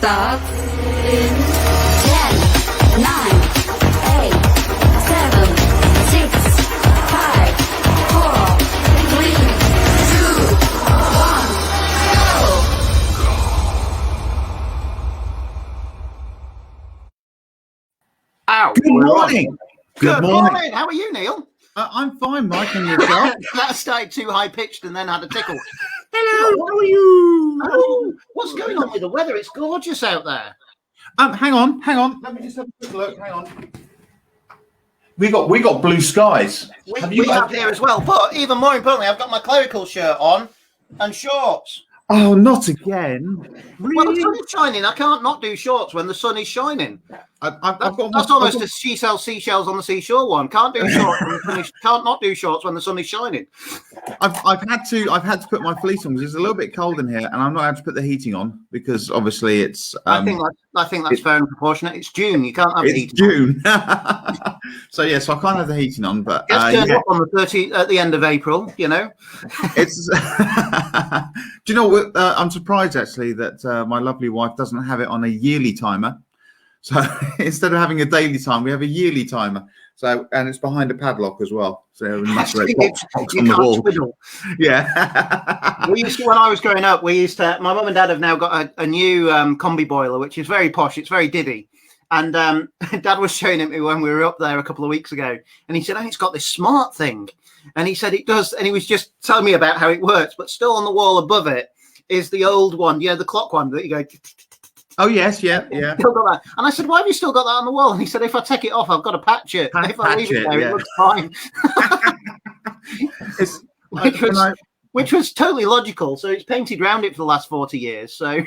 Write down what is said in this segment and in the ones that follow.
Start in 10, 9, 8, 7, 6, 5, 4, 3, 2, 1, go! Ow. Good morning. Good morning. How are you, Neil? I'm fine, Mike, and yourself? That started too high-pitched and then had a tickle. Hello, how are you? Oh, what's going on with the weather? It's gorgeous out there. Hang on. Let me just have a quick look. Hang on. We got blue skies. We have here as well, but even more importantly, I've got my clerical shirt on and shorts. Oh, not again. Well, the Really? sun is shining. I can't not do shorts when the sun is shining. I've Almost a she sells seashells on the seashore one. Can't do shorts. Can't not do shorts when the sun is shining. I've had to put my fleece on because it's a little bit cold in here, and I'm not able to put the heating on because obviously it's. I think that's fair and proportionate. It's June. You can't have It's heating. June. So I can't have the heating on, but It's turned up on the 30th at the end of April. You know. It's. Do you know what? I'm surprised actually that my lovely wife doesn't have it on a yearly timer. So instead of having a daily time, we have a yearly timer. So and it's behind a padlock as well. So box on the wall. Twiddle. Yeah. We used to, when I was growing up, my mum and dad have now got a new combi boiler, which is very posh. It's very diddy. And Dad was showing it me when we were up there a couple of weeks ago. And he said, it's got this smart thing. And he said it does. And he was just telling me about how it works. But still on the wall above it is the old one, the clock one that you go. Oh, yes. Yeah. Still got that. And I said, why have you still got that on the wall? And he said, if I take it off, I've got to patch it. If I leave it there, it looks fine. Which was totally logical. So it's painted around it for the last 40 years. So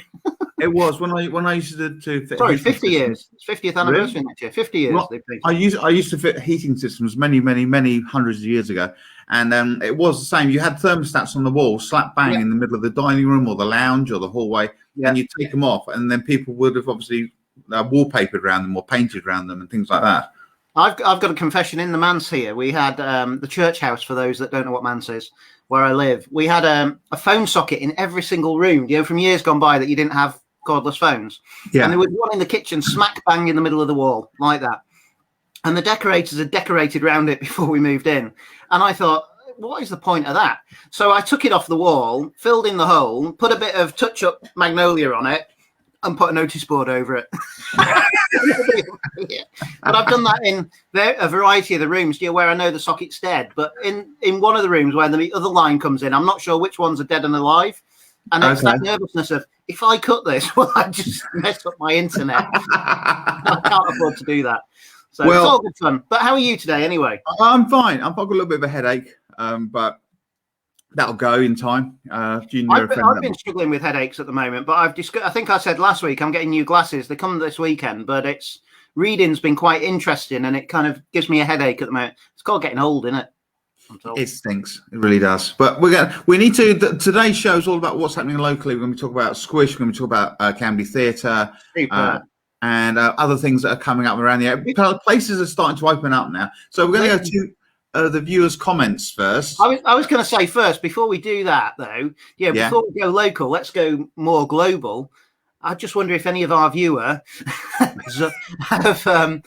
it was when I used to fit. Sorry, 50 years. It's 50th anniversary next year. 50 years. Well, I used to fit heating systems many hundreds of years ago, and it was the same. You had thermostats on the wall, slap bang in the middle of the dining room or the lounge or the hallway, and you take them off, and then people would have obviously wallpapered around them or painted around them and things like that. I've got a confession in the manse here. We had the church house, for those that don't know what manse is, where I live. We had a phone socket in every single room, from years gone by that you didn't have cordless phones. Yeah. And there was one in the kitchen, smack bang in the middle of the wall, like that. And the decorators had decorated around it before we moved in. And I thought, what is the point of that? So I took it off the wall, filled in the hole, put a bit of touch-up magnolia on it, and put a notice board over it. But I've done that in a variety of the rooms, where I know the socket's dead. But in one of the rooms where the other line comes in, I'm not sure which ones are dead and alive. And it's that nervousness of, if I cut this, will I just mess up my internet? I can't afford to do that. So it's all good fun. But how are you today anyway? I'm fine. I've got a little bit of a headache, but that'll go in time. I've been struggling with headaches at the moment, but I think I said last week I'm getting new glasses. They come this weekend, but reading's been quite interesting, and it kind of gives me a headache at the moment. It's called getting old, isn't it? It stinks. It really does. But we need to. Today's show is all about what's happening locally. We're going to talk about Squish. We're going to talk about Canby Theatre and other things that are coming up around the area. Places are starting to open up now. So we're going to go to the viewers' comments first. I was going to say first, before we do that, though, before we go local, let's go more global. I just wonder if any of our viewers have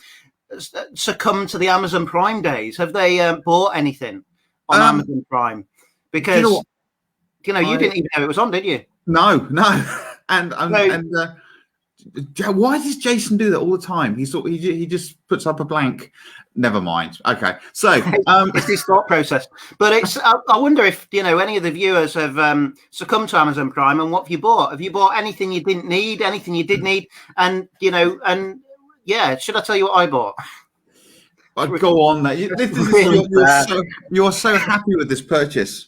succumbed to the Amazon Prime days. Have they bought anything on Amazon Prime? Because you didn't even know it was on, did you? No. And why does Jason do that all the time? He just puts up a blank. Never mind. Okay, so it's his thought process. But I wonder if any of the viewers have succumbed to Amazon Prime, and what have you bought? Have you bought anything you didn't need? Anything you did need? And should I tell you what I bought? Go on. You're so happy with this purchase.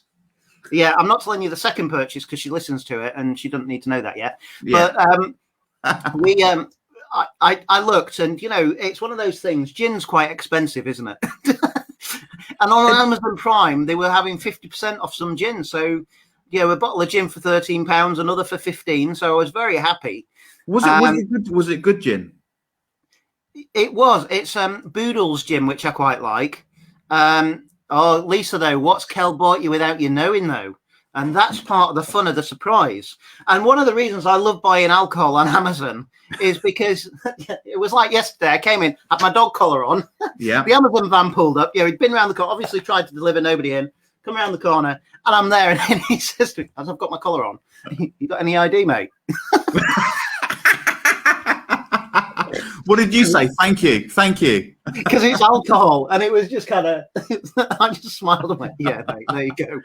Yeah, I'm not telling you the second purchase because she listens to it and she doesn't need to know that yet. Yeah. But I looked, and it's one of those things. Gin's quite expensive, isn't it? And on Amazon Prime, they were having 50% off some gin. So a bottle of gin for £13, another for 15. So I was very happy. Was it good? Was it good gin? It was. It's Boodle's gin, which I quite like. Lisa, though, what's Kel bought you without you knowing, though? And that's part of the fun of the surprise. And one of the reasons I love buying alcohol on Amazon is because it was like yesterday. I came in, had my dog collar on. Yeah. The Amazon van pulled up. He'd been around the corner, obviously tried to deliver nobody in. Come around the corner, and I'm there, and he says to me, as I've got my collar on, "You got any ID, mate?" What did you say? Thank you. Because it's alcohol, and it was just kind of. I just smiled and went, "Yeah, mate, there you go."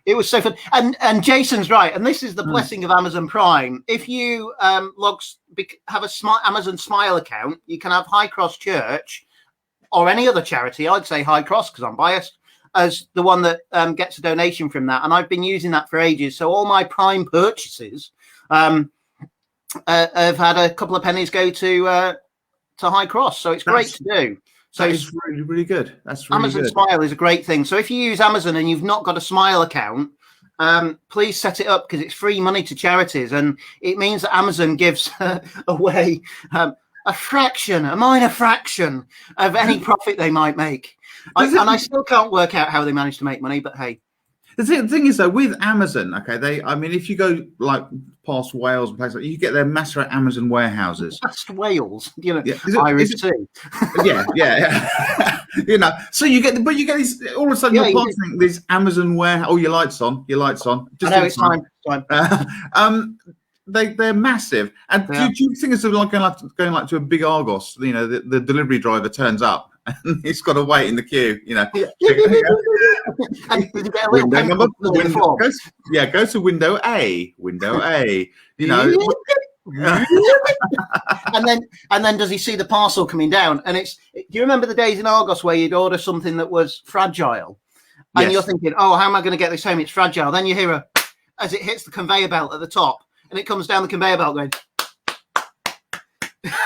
it was so fun, and Jason's right, and this is the blessing of Amazon Prime. If you have a Amazon Smile account, you can have High Cross Church or any other charity. I'd say High Cross because I'm biased as the one that gets a donation from that, and I've been using that for ages. So all my Prime purchases have had a couple of pennies go to High Cross, so it's great to do. So it's really, really good. That's really Amazon good. Smile is a great thing. So if you use Amazon and you've not got a Smile account, please set it up because it's free money to charities, and it means that Amazon gives away a minor fraction of any profit they might make. I still can't work out how they manage to make money, but hey. The thing is, though, with Amazon, okay, if you go like past Wales and places, like, you get their massive Amazon warehouses. Past Wales, Irish Sea. Yeah. So you get these all of a sudden you're passing these Amazon warehouse. Oh, your lights on. Just I know it's time. They're massive. And do you think it's like going to a big Argos? The delivery driver turns up and he's got to wait in the queue. And you get a little go to window A. and then does he see the parcel coming down? And do you remember the days in Argos where you'd order something that was fragile, and you're thinking, oh, how am I going to get this home? It's fragile. Then you hear as it hits the conveyor belt at the top, and it comes down the conveyor belt going.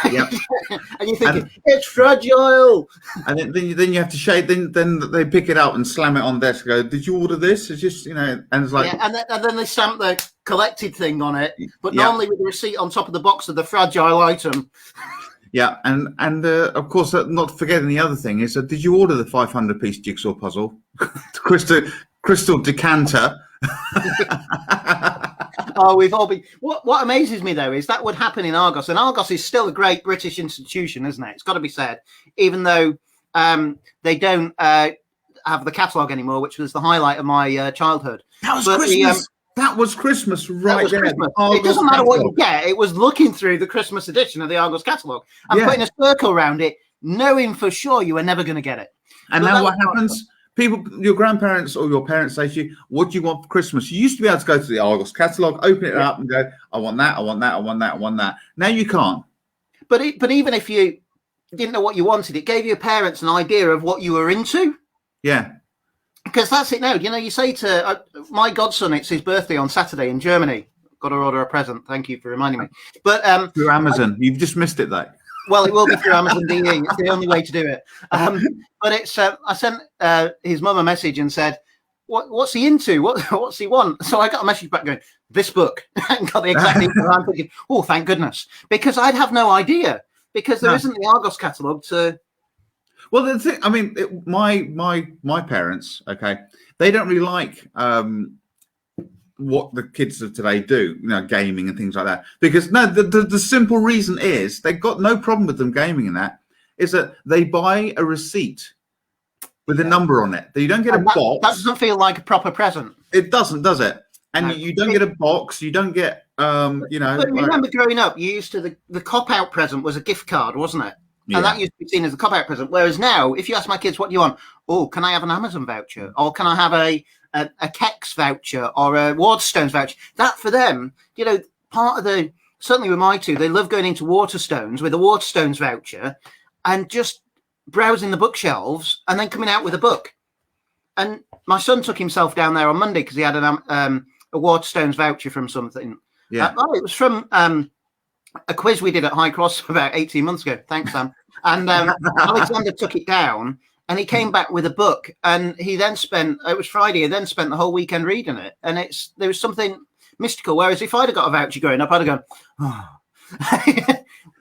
Yep. And you're thinking it's fragile, and then you have to shade. Then they pick it up and slam it on desk. And go, did you order this? It's just and it's like, and then they stamp the collected thing on it, but normally with the receipt on top of the box of the fragile item. Yeah, and of course, not forgetting the other thing is, did you order the 500-piece jigsaw puzzle, crystal decanter? Oh, we've all been. What amazes me though is that would happen in Argos, and Argos is still a great British institution, isn't it? It's got to be said, even though they don't have the catalogue anymore, which was the highlight of my childhood. That was Christmas. That was Christmas right there. Christmas. It doesn't matter what you get. It was looking through the Christmas edition of the Argos catalogue and putting a circle around it, knowing for sure you were never going to get it. And now what happens? People, your grandparents or your parents say to you, what do you want for Christmas? You used to be able to go to the Argos catalogue, open it up and go, I want that, I want that, I want that, I want that. Now you can't. But even if you didn't know what you wanted, it gave your parents an idea of what you were into. Yeah. Because that's it now. You say to my godson, it's his birthday on Saturday in Germany. Got to order a present. Thank you for reminding me. But through Amazon. You've just missed it, though. Well, it will be through Amazon DE. It's the only way to do it. But it's. I sent his mum a message and said, "What's he into? What's he want?" So I got a message back going, "This book," and got the exact details. I'm thinking, "Oh, thank goodness," because I'd have no idea because there isn't the Argos catalogue to. Well, the thing, I mean, my parents, okay, they don't really like what the kids of today do, gaming and things like that. Because the simple reason is they've got no problem with them gaming and that is that they buy a receipt with a number on it. You don't get a box. That doesn't feel like a proper present. It doesn't, does it? And you don't get a box. You don't get, But remember growing up, you used to the cop-out present was a gift card, wasn't it? Yeah. And that used to be seen as a cop-out present. Whereas now, if you ask my kids, what do you want? Oh, can I have an Amazon voucher? Or can I have a Kex voucher or a Waterstones voucher? That for them, part of certainly with my two, they love going into Waterstones with a Waterstones voucher and just browsing the bookshelves and then coming out with a book. And my son took himself down there on Monday because he had a Waterstones voucher from something. Yeah. It was from a quiz we did at High Cross about 18 months ago. Thanks, Sam. And Alexander took it down and he came back with a book, and he then it was Friday, and then spent the whole weekend reading it. And there was something mystical. Whereas if I'd have got a voucher growing up, I'd have gone, oh.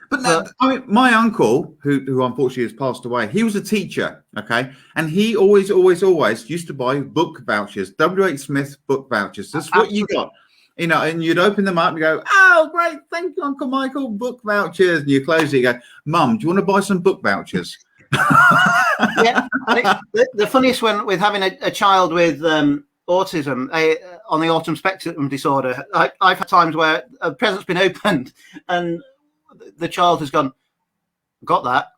But my uncle, who unfortunately has passed away, he was a teacher, okay, and he always used to buy book vouchers, W.H. Smith book vouchers. That's what you got, and you'd open them up and go, "Oh, great, thank you, Uncle Michael, book vouchers." And you close it, you go, "Mum, do you want to buy some book vouchers?" Yeah, and the funniest one with having a child with autism on the autism spectrum disorder, I've had times where a present's been opened and the child has gone, "Got that."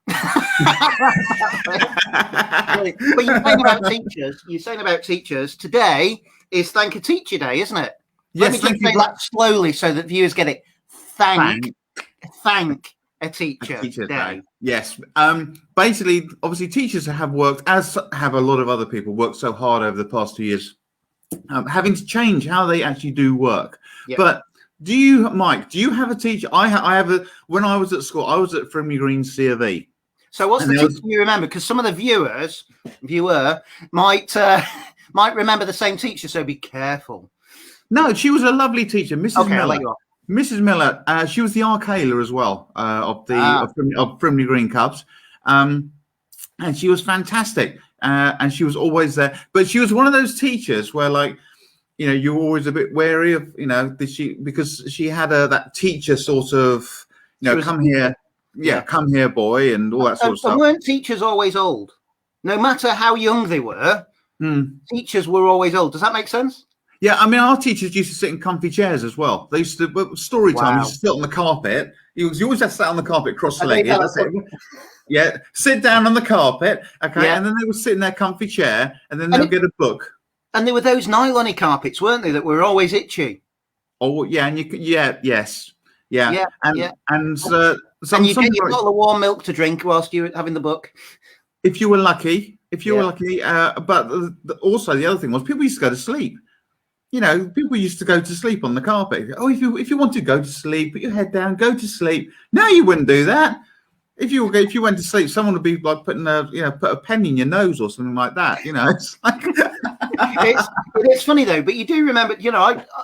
But you're saying about teachers. Today is Thank a Teacher Day, isn't it? Yes, Let me just say that slowly so that viewers get it. Thank a teacher day. Yes. Basically, obviously, teachers have worked, as have a lot of other people, worked so hard over the past 2 years, having to change how they actually do work. Yep. But Mike, do you have a teacher? I have when I was at school, I was at Frimley Green C of E. So what's the teacher you remember? Because some of the viewer might remember the same teacher, so be careful. No, she was a lovely teacher, Mrs. Miller. Mrs. Miller, she was the Arcala as well of Frimley Green Cubs, and she was fantastic. And she was always there, but she was one of those teachers where, like, you're always a bit wary of, because she had that teacher sort of, come here, come here, boy, and all that sort of stuff. And weren't teachers always old? No matter how young they were, teachers were always old. Does that make sense? Yeah, I mean, our teachers used to sit in comfy chairs as well. They used to, story time, used to sit on the carpet. You always had to sit on the carpet cross-legged. Yeah, sit down on the carpet, okay, and then they would sit in their comfy chair, and then they'll get a book. And there were those nylon-y carpets, weren't they, that were always itchy? Oh, yeah, and yes. And you get your bottle of warm milk to drink whilst you were having the book. If you were lucky, but also the other thing was people used to go to sleep. People used to go to sleep on the carpet. Oh, if you want to go to sleep, put your head down, go to sleep. No, you wouldn't do that. If you went to sleep, someone would be like put a pen in your nose or something like that. It's like it's funny though. But you do remember,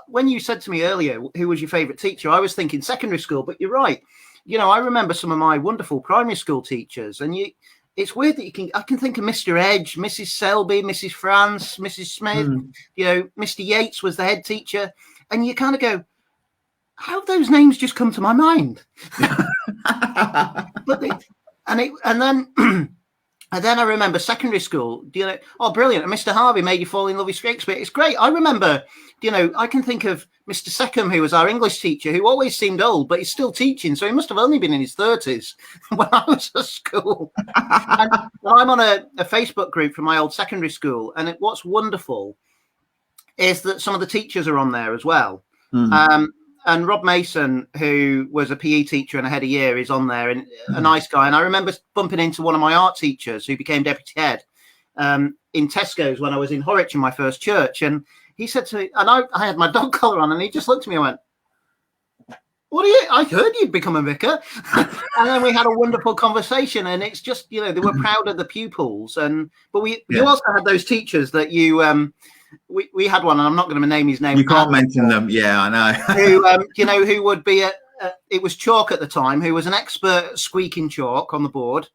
when you said to me earlier, who was your favourite teacher? I was thinking secondary school, but you're right. I remember some of my wonderful primary school teachers, and it's weird that I can think of Mr. Edge, Mrs. Selby, Mrs. France, Mrs. Smith, Mr. Yates was the head teacher. And you kind of go, how have those names just come to my mind? And then I remember secondary school, oh, brilliant. And Mr. Harvey made you fall in love with Shakespeare. It's great. I remember, I can think of Mr. Seckham, who was our English teacher, who always seemed old, but he's still teaching. So he must have only been in his 30s when I was at school. And I'm on a Facebook group from my old secondary school. And what's wonderful is that some of the teachers are on there as well. And Rob Mason, who was a PE teacher and a head of year, is on there, and a nice guy. And I remember bumping into one of my art teachers who became deputy head in Tesco's when I was in Horwich in my first church. And he said to me, and I had my dog collar on, and he just looked at me and went, I heard you'd become a vicar. And then we had a wonderful conversation, and it's just, they were proud of the pupils. But you also had those teachers that you... We had one, and I'm not going to name his name. You can't mention them. Yeah, I know. Who would be it was Chalk at the time, who was an expert at squeaking chalk on the board.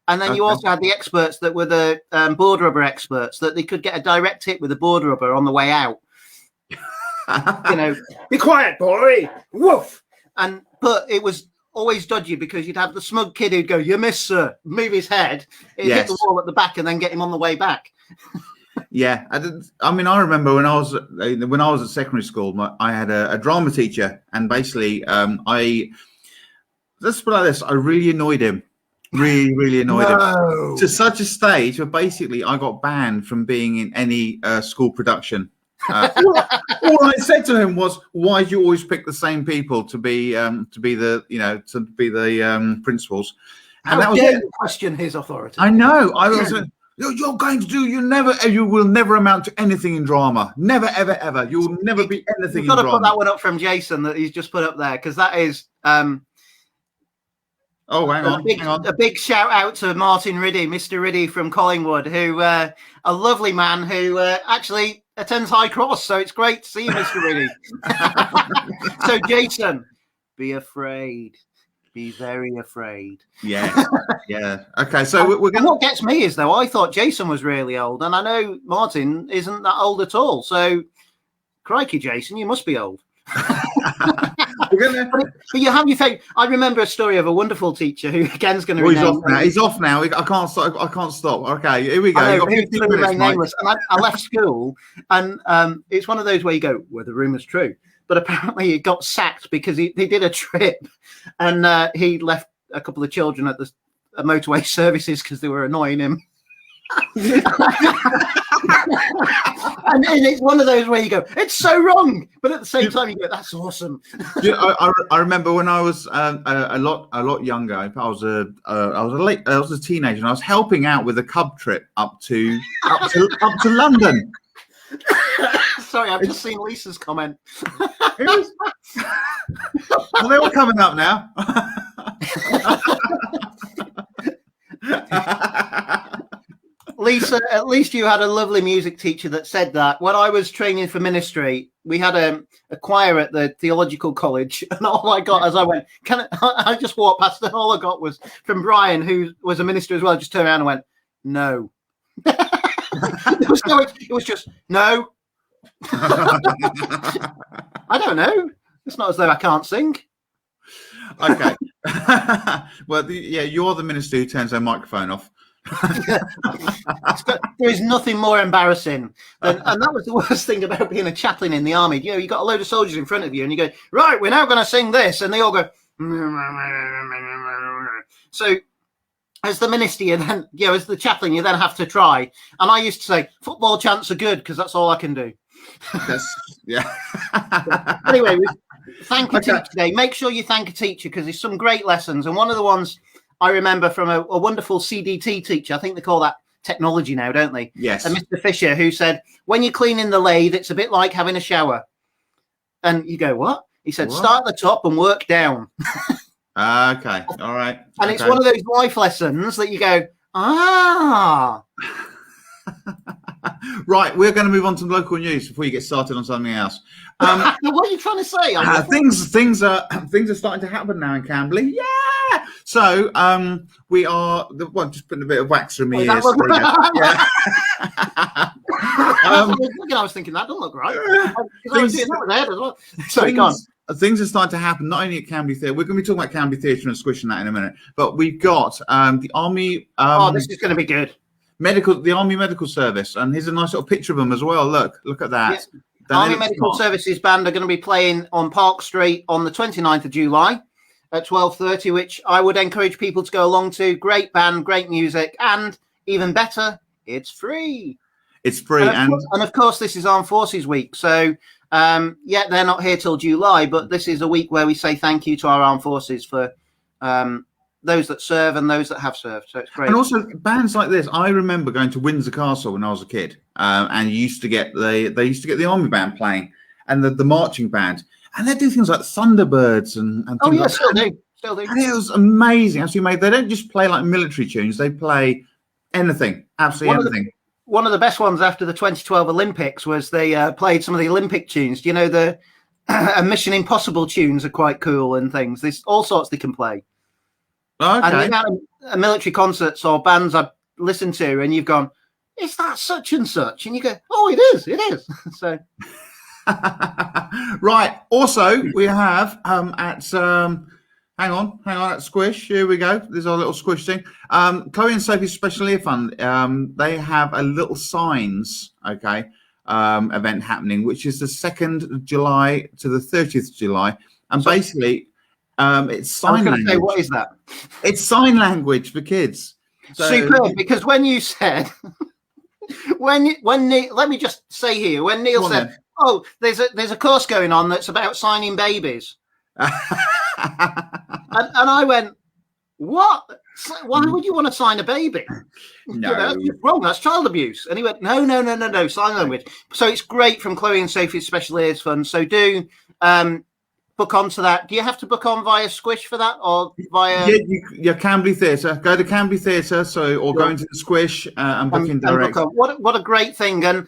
And then you also had the experts that were the board rubber experts, that they could get a direct hit with a board rubber on the way out. Be quiet, boy. Woof. But it was always dodgy because you'd have the smug kid who'd go, "You miss, sir," move his head, hit the wall at the back, and then get him on the way back. Yeah, I mean, I remember when I was at secondary school, I had a drama teacher, and basically, let's put it like this: I really annoyed him, really annoyed him to such a stage where basically I got banned from being in any school production. All I said to him was, "Why do you always pick the same people to be the principals?" And how dare you question his authority? I know. I was. You're going to do. You will never amount to anything in drama. Never, ever, ever. You will never be anything in drama. You've got to put that one up from Jason that he's just put up there, because that is. Hang on. A big shout out to Martin Riddy, Mr. Riddy from Collingwood, who a lovely man who actually attends High Cross. So it's great to see you, Mr. Riddy. So Jason, be afraid. Be very afraid. Yeah, yeah. Okay, so we're And going. what gets me is, though, I thought Jason was really old, and I know Martin isn't that old at all. So, crikey, Jason, you must be old. We're gonna. But you have your favorite. I remember a story of a wonderful teacher who, again's going to Well, he's off now. He's off now. I can't stop. I can't stop. Okay, here we go. I You've know, got 15 who's minutes, remain Mike. nameless. And I left school, and it's one of those where you go, well, the rumour's true. But apparently he got sacked because he did a trip, and he left a couple of children at the motorway services because they were annoying him. And it's one of those where you go, it's so wrong, but at the same time you go, that's awesome. Yeah, I remember when I was a lot younger. I was a teenager, and I was helping out with a cub trip up to London. Sorry, I've just seen Lisa's comment. Well, they're all coming up now. Lisa, at least you had a lovely music teacher that said that. When I was training for ministry, we had a choir at the theological college, and all I got as I went, I just walked past, and all I got was from Brian, who was a minister as well, just turned around and went, no. It was just, no. I don't know. It's not as though I can't sing. Okay. Well, you're the minister who turns their microphone off. There is nothing more embarrassing and that was the worst thing about being a chaplain in the army. You know, you got a load of soldiers in front of you and you go, right, we're now going to sing this, and they all go. So as the minister, you then, as the chaplain, you then have to try. And I used to say, football chants are good because that's all I can do. Yeah. Anyway, thank a teacher today. Make sure you thank a teacher because there's some great lessons, and one of the ones I remember from a wonderful CDT teacher. I think they call that technology now, don't they? Yes. And Mr. Fisher, who said, when you're cleaning the lathe, it's a bit like having a shower. And you go, what? He said, start at the top and work down. Okay. All right. And it's one of those life lessons that you go, ah. Right. We're going to move on to local news before you get started on something else. What are you trying to say? Things are starting to happen now in Camberley. Yeah. So we are just putting a bit of wax through my ears. Yeah. I was thinking that doesn't look right. I was doing that with Ed as well. Sorry, go on. Things are starting to happen not only at Camberley Theatre. We're going to be talking about Camberley Theatre and squishing that in a minute. But we've got the Army. This is going to be good. The Army Medical Service, and here's a nice little picture of them as well. Look at that. Yes. Army Medical Services Band are going to be playing on Park Street on the 29th of July at 12:30, which I would encourage people to go along to. Great band, great music, and even better, it's free. It's free, and of course, this is Armed Forces Week, so they're not here till July, but this is a week where we say thank you to our armed forces for those that serve and those that have served. So it's great. And also bands like this. I remember going to Windsor Castle when I was a kid, and they used to get the Army band playing and the marching band, and they do things like Thunderbirds and things like still that. do. And it was amazing. Actually, they don't just play like military tunes; they play anything, absolutely anything. One of the best ones after the 2012 Olympics was they played some of the Olympic tunes. You know, the Mission Impossible tunes are quite cool and things. There's all sorts they can play. Okay. And the amount of military concerts or bands I've listened to, and you've gone, is that such and such? And you go, oh, it is. So, right. Also, we have hang on, at Squish. Here we go. There's our little Squish thing. Chloe and Sophie's Special Ear Fund. They have a little signs, event happening, which is the 2nd of July to the 30th of July, and basically. It's sign language. What is that? It's sign language for kids. So, superb, because when you said, when Neil, let me just say here, when Neil said, "Oh, there's a course going on that's about signing babies," and I went, "What? Why would you want to sign a baby? No, that's wrong. That's child abuse." And he went, "No, sign language." So it's great from Chloe and Sophie's Special Ears Fund. So do. Book onto that. Do you have to book on via Squish for that, or via? Yeah, Camberley Theatre. Go to Camberley Theatre, go into the Squish and book in direct. What a great thing! And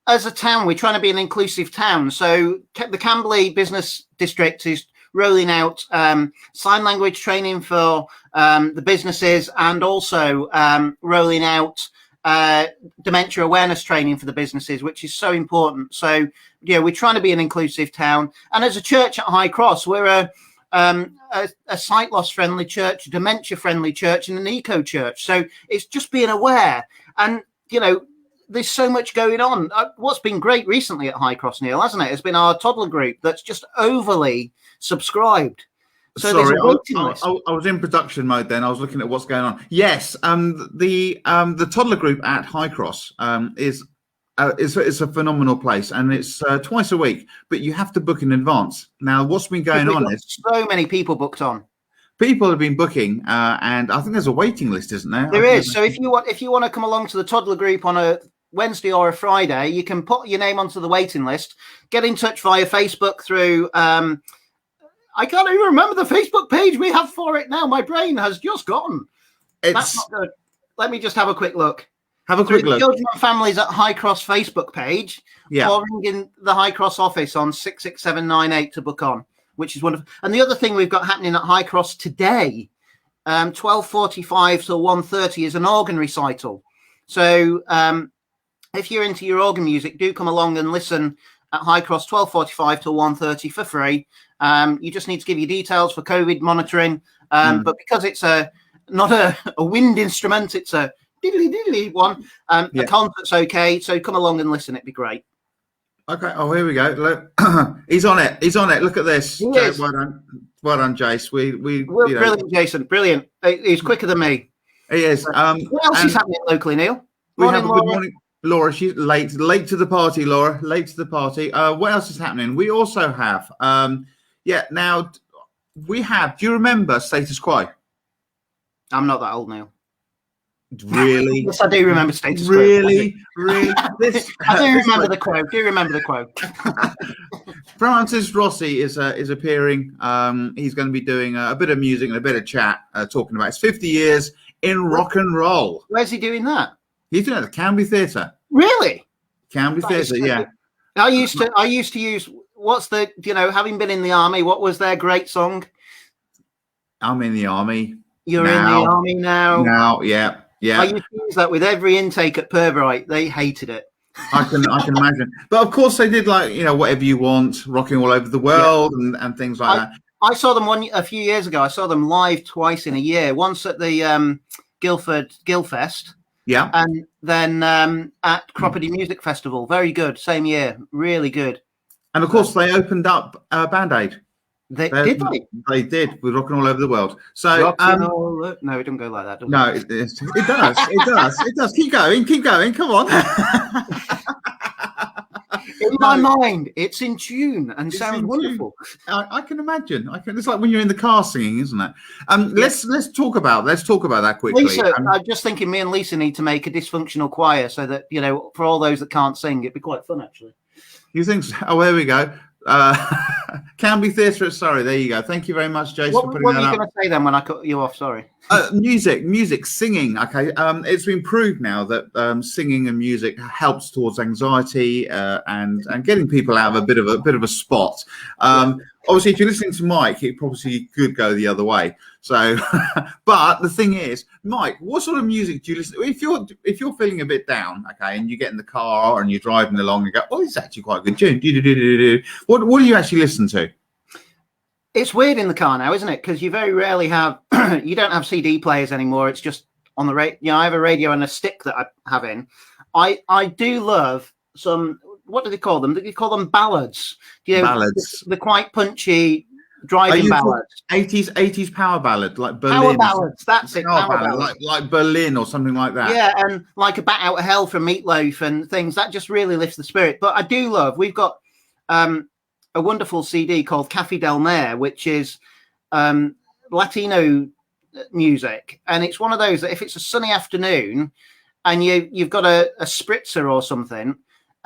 as a town, we're trying to be an inclusive town. So the Camberley Business District is rolling out sign language training for the businesses, and also rolling out dementia awareness training for the businesses, which is so important. So, we're trying to be an inclusive town. And as a church at High Cross, we're a sight loss friendly church, a dementia friendly church, and an eco church. So it's just being aware. And, there's so much going on. What's been great recently at High Cross, Neil, hasn't it? Has been our toddler group that's just overly subscribed. So Sorry, there's a waiting list. I was in production mode then. I was looking at what's going on. Yes, the toddler group at High Cross is a phenomenal place, and it's twice a week, but you have to book in advance. Now, what's been going on is so many people booked on. People have been booking, and I think there's a waiting list, isn't there? There is. So if you want to come along to the toddler group on a Wednesday or a Friday, you can put your name onto the waiting list. Get in touch via Facebook through. I can't even remember the Facebook page we have for it now. My brain has just gone. That's not good. Let me just have a quick look. Have a quick look. Children and Families at High Cross Facebook page. Yeah. Or ring in the High Cross office on 66798 to book on, which is wonderful. And the other thing we've got happening at High Cross today, 12:45 till 1:30 is an organ recital. So if you're into your organ music, do come along and listen at High Cross 12:45 till 1:30 for free. You just need to give your details for COVID monitoring. But because it's not a wind instrument, it's a diddly one. The concert's okay, so come along and listen. It'd be great. Okay. Oh, here we go. Look, he's on it. Look at this. Well done, Jace. We're brilliant, Jason. Brilliant. He's quicker than me. He is. What else is happening locally, Neil? Morning, Good morning, Laura. She's late to the party, Laura. Late to the party. What else is happening? We also have. Now we have. Do you remember Status Quo? I'm not that old now. Really? Yes, I do remember Status Quo. Really? I do remember the quote. Do you remember the quote? Francis Rossi is appearing. He's going to be doing a bit of music and a bit of chat, talking about his 50 years in rock and roll. Where's he doing that? He's doing it at the Canby Theatre. Really? Canby Theatre, yeah. I used to use. What's the? Having been in the army, what was their great song? I'm in the army. You're in the army now. Now, yeah. I used to use that with every intake at Purbright. They hated it. I can imagine. But of course they did, like, Whatever You Want, Rocking All Over the World, and things like that. I saw them a few years ago. I saw them live twice in a year. Once at the Guildford Guildfest. Yeah. And then at Croppedy Music Festival. Very good. Same year. Really good. And of course they opened up Band Aid. They did with Rocking All Over the World. So no, it doesn't go like that, does it? It does. Keep going. Come on. In my mind, it's in tune and sounds wonderful. I can imagine. It's like when you're in the car singing, isn't it? Let's talk about that quickly. Lisa, I'm just thinking me and Lisa need to make a dysfunctional choir so that, for all those that can't sing, it'd be quite fun, actually. You think so? Oh, there we go. Canby Theatre at Surrey. There you go. Thank you very much, Jason, for putting that up. What were you going to say then when I cut you off? Sorry. Music, singing. Okay. It's been proved now that singing and music helps towards anxiety and getting people out of a bit of a spot. Obviously, if you're listening to Mike, it probably could go the other way. So, but the thing is, Mike, what sort of music do you listen to? If you're feeling a bit down, okay, and you get in the car and you're driving along and go, "Oh, it's actually quite a good tune." What do you actually listen to? It's weird in the car now, isn't it? Because you very rarely have. You don't have CD players anymore. It's just on the radio. I have a radio and a stick that I have in. I do love some. What do they call them? They call them ballads. Ballads. They're quite punchy driving ballads. 80s power ballad, like Berlin. Power ballads. That's it. Power ballad, like Berlin or something like that. Yeah, and like a Bat Out of Hell from Meatloaf and things that just really lifts the spirit. But I do love. We've got a wonderful CD called Cafe Del Mar, which is Latino music, and it's one of those that if it's a sunny afternoon and you've got a spritzer or something.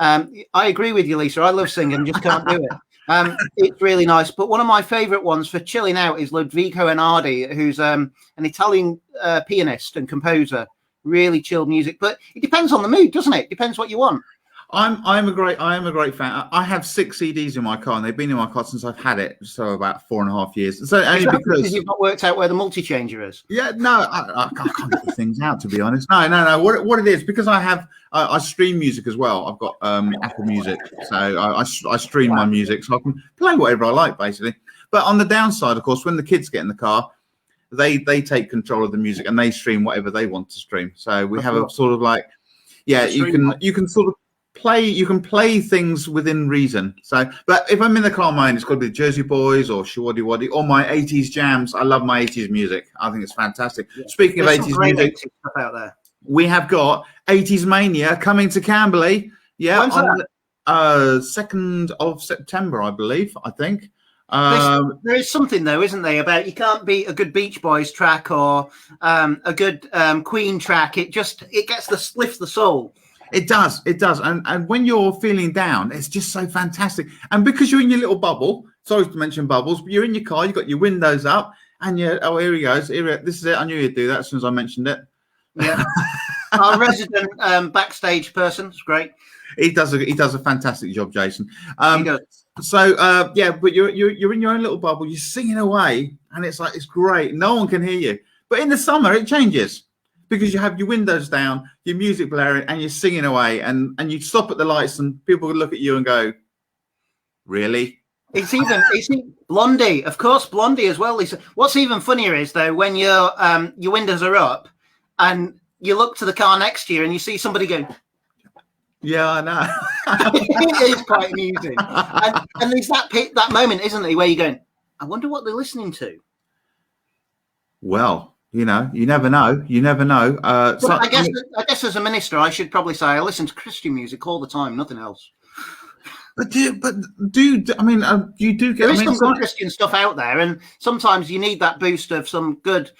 I agree with you, Lisa. I love singing, just can't do it. It's really nice. But one of my favourite ones for chilling out is Ludovico Einaudi, who's an Italian pianist and composer. Really chilled music. But it depends on the mood, doesn't it? Depends what you want. I am a great fan. I have 6 CDs in my car, and they've been in my car since I've had it, so about 4.5 years. So only because you've not worked out where the multi-changer is. Yeah, no, I can't get the things out, to be honest. No. What it is, because I stream music as well. I've got Apple Music, so I stream my music, so I can play whatever I like, basically. But on the downside, of course, when the kids get in the car, they take control of the music and they stream whatever they want to stream. So we have a sort of like, yeah, you can sort of play things within reason. So, but if I'm in the car, mine, it's got to be the Jersey Boys or Shawaddy Waddy or my 80s jams. I love my 80s music. I think it's fantastic. Yeah. Speaking of 80s music, stuff out there. We have got 80s Mania coming to Camberley. Yeah, on the 2nd of September, I believe. I think. There is something though, isn't there, about you can't beat a good Beach Boys track or a good Queen track. It lifts the soul. It does. And when you're feeling down, it's just so fantastic. And because you're in your little bubble, sorry to mention bubbles, but you're in your car, you've got your windows up, and here he goes. This is it. I knew you'd do that as soon as I mentioned it. Yeah. Our resident backstage person. It's great. He does a fantastic job, Jason. He does. So yeah, but you're in your own little bubble, you're singing away, and it's great. No one can hear you. But in the summer it changes, because you have your windows down, your music blaring, and you're singing away, and you stop at the lights, and people will look at you and go, "Really?" It's even Blondie, of course, Blondie as well, Lisa. What's even funnier is though when your windows are up, and you look to the car next to you, and you see somebody going, "Yeah, I know." It is quite amusing, and there's that moment, isn't there, where you're going, "I wonder what they're listening to." Well, you never know. I guess as a minister, I should probably say I listen to Christian music all the time, nothing else. But you do get. There is some good Christian stuff out there, and sometimes you need that boost of some good,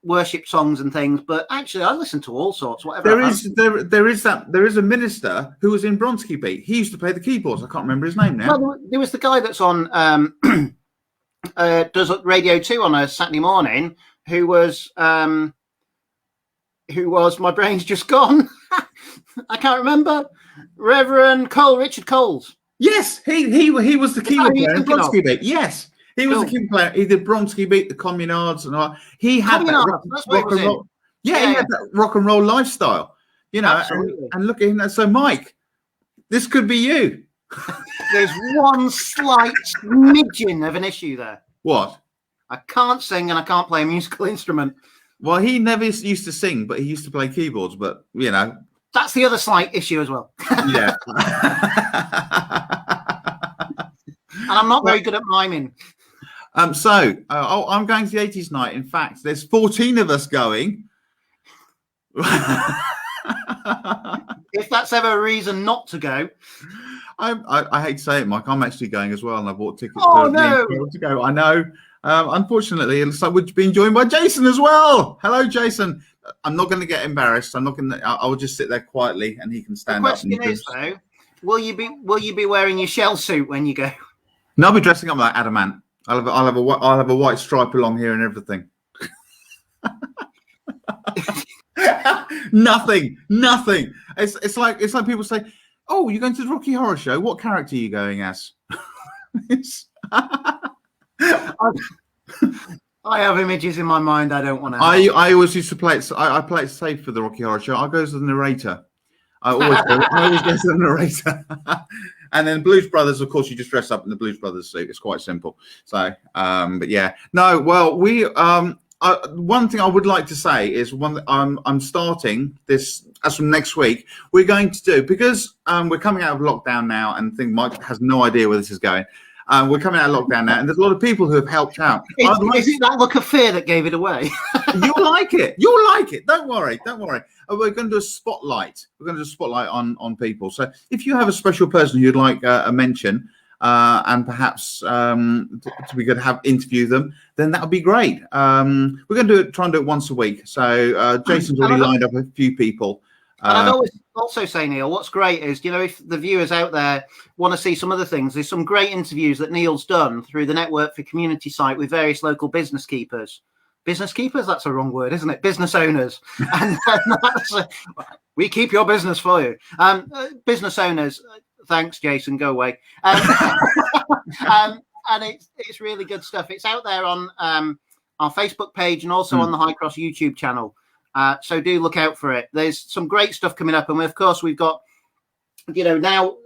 worship songs and things. But actually, I listen to all sorts. Whatever. There is a minister who was in Bronski Beat. He used to play the keyboards. I can't remember his name now. Well, there was the guy that's on does Radio 2 on a Saturday morning. Who was my brain's just gone. I can't remember. Reverend Richard Coles. Yes, he was the keyboard player in Bronski Beat. Yes, he was the keyboard player. He did Bronski Beat, the Communards, and all. He had that rock and roll. Yeah, he had that rock and roll lifestyle. And look at him. So, Mike, this could be you. There's one slight smidgen of an issue there. What? I can't sing and I can't play a musical instrument. Well, he never used to sing, but he used to play keyboards. But that's the other slight issue as well. Yeah. And I'm not very good at miming. So I'm going to the 80s night. In fact, there's 14 of us going. If that's ever a reason not to go. I hate to say it, Mike. I'm actually going as well, and I bought tickets to go. I know. Unfortunately, it looks like we're being joined by Jason as well. Hello, Jason. I'm not going to get embarrassed. I will just sit there quietly, and he can stand up. The question is, though, will you be wearing your shell suit when you go? No, I'll be dressing up like Adamant. I'll have a white stripe along here and everything. Nothing. It's like people say, "Oh, you're going to the Rocky Horror Show. What character are you going as?" I have images in my mind I don't want to. I always used to play it. I play it safe for the Rocky Horror Show. I go as the narrator. I always go as the narrator. And then Blues Brothers, of course, you just dress up in the Blues Brothers suit. It's quite simple. So, but yeah, no. Well, we one thing I would like to say is I'm starting this as from next week. We're going to do, because we're coming out of lockdown now, and I think Mike has no idea where this is going. We're coming out of lockdown now, and there's a lot of people who have helped out. Is it that look of fear that gave it away? You'll like it. You'll like it. Don't worry. We're going to do a spotlight. We're going to do a spotlight on people. So if you have a special person who'd like a mention, and perhaps to be good to have interview them, then that would be great. We're going to try and do it once a week. So Jason's already lined up a few people. And I'd always also say, Neil, what's great is, if the viewers out there want to see some other things, there's some great interviews that Neil's done through the Network for Community site with various local business keepers. business keepers. That's a wrong word, isn't it? Business owners. And we keep your business for you. Business owners. Thanks, Jason. Go away. And it's really good stuff. It's out there on our Facebook page and also on the High Cross YouTube channel. So do look out for it. There's some great stuff coming up, and of course we've got, now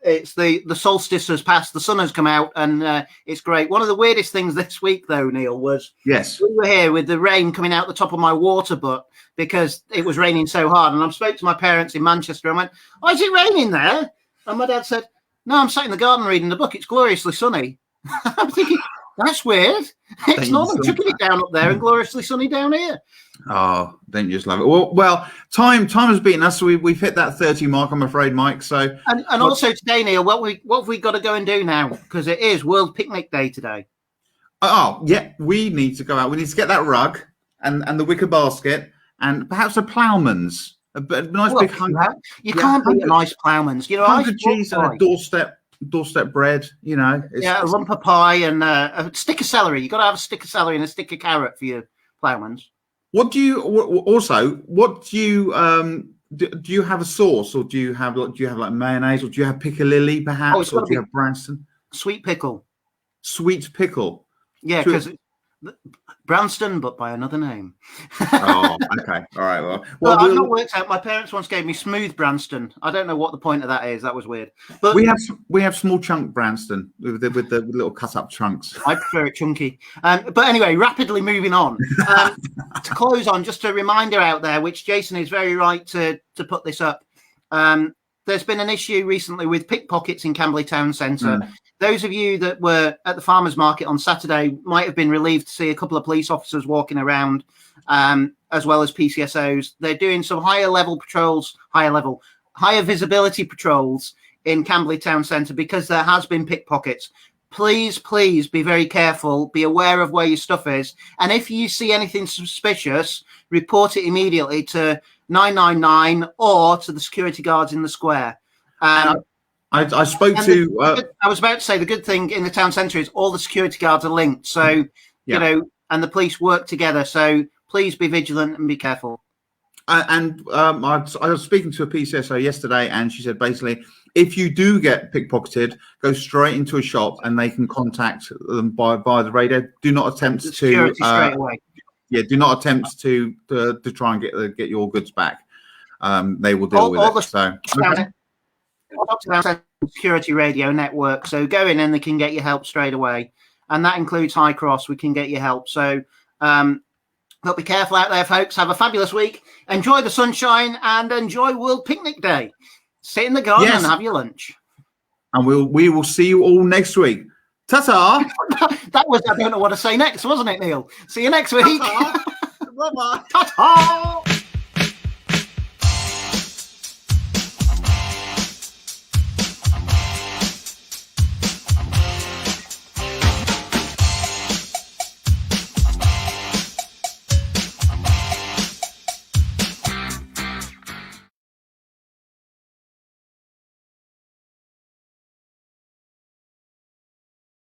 it's the solstice has passed, the sun has come out, and it's great. One of the weirdest things this week, though, Neil, was we were here with the rain coming out the top of my water butt because it was raining so hard. And I spoke to my parents in Manchester and went, "Oh, is it raining there?" And my dad said, "No, I'm sat in the garden reading the book. It's gloriously sunny." I'm thinking, that's weird. It's normal chucking it down up there and gloriously sunny down here. Oh, don't you just love it? Well, time has beaten us. So we've hit that 30 mark, I'm afraid, Mike. So and also today, Neil, what have we got to go and do now? Because it is World Picnic Day today. Oh yeah, we need to go out. We need to get that rug and the wicker basket and perhaps a ploughman's, a nice big hunk. You can't beat a nice ploughman's. 100 G's and a doorstep bread. A rumper pie and a stick of celery. You got to have a stick of celery and a stick of carrot for your ploughman's. Do you have a sauce, or do you have like mayonnaise, or do you have piccalilli perhaps, or do you have Branston? Sweet pickle. Sweet pickle. Yeah, because Branston, but by another name. Oh, okay. All right. Well, I've not worked out. My parents once gave me smooth Branston. I don't know what the point of that is. That was weird. But we have small chunk Branston with the little cut up chunks. I prefer it chunky. But anyway, rapidly moving on. To close on, just a reminder out there, which Jason is very right to put this up. There's been an issue recently with pickpockets in Camberley Town Centre. Those of you that were at the farmers market on Saturday might have been relieved to see a couple of police officers walking around, as well as PCSOs. They're doing some higher visibility patrols in Camberley Town Centre because there has been pickpockets. Please be very careful. Be aware of where your stuff is. And if you see anything suspicious, report it immediately to 999 or to the security guards in the square. I spoke to. I was about to say the good thing in the town centre is all the security guards are linked. So, and the police work together. So please be vigilant and be careful. I was speaking to a PCSO yesterday, and she said basically, if you do get pickpocketed, go straight into a shop and they can contact them by the radio. Do not attempt to straight away. Yeah, do not attempt to try and get your goods back. They will deal with it. Security radio network. So go in and they can get you help straight away, and that includes High Cross. We can get you help. So but be careful out there, folks. Have a fabulous week. Enjoy the sunshine and enjoy World Picnic Day. Sit in the garden and have your lunch. And we will see you all next week. Ta-ta! That was, I don't know what to say next, wasn't it, Neil? See you next week. Ta-ta! Ta-ta!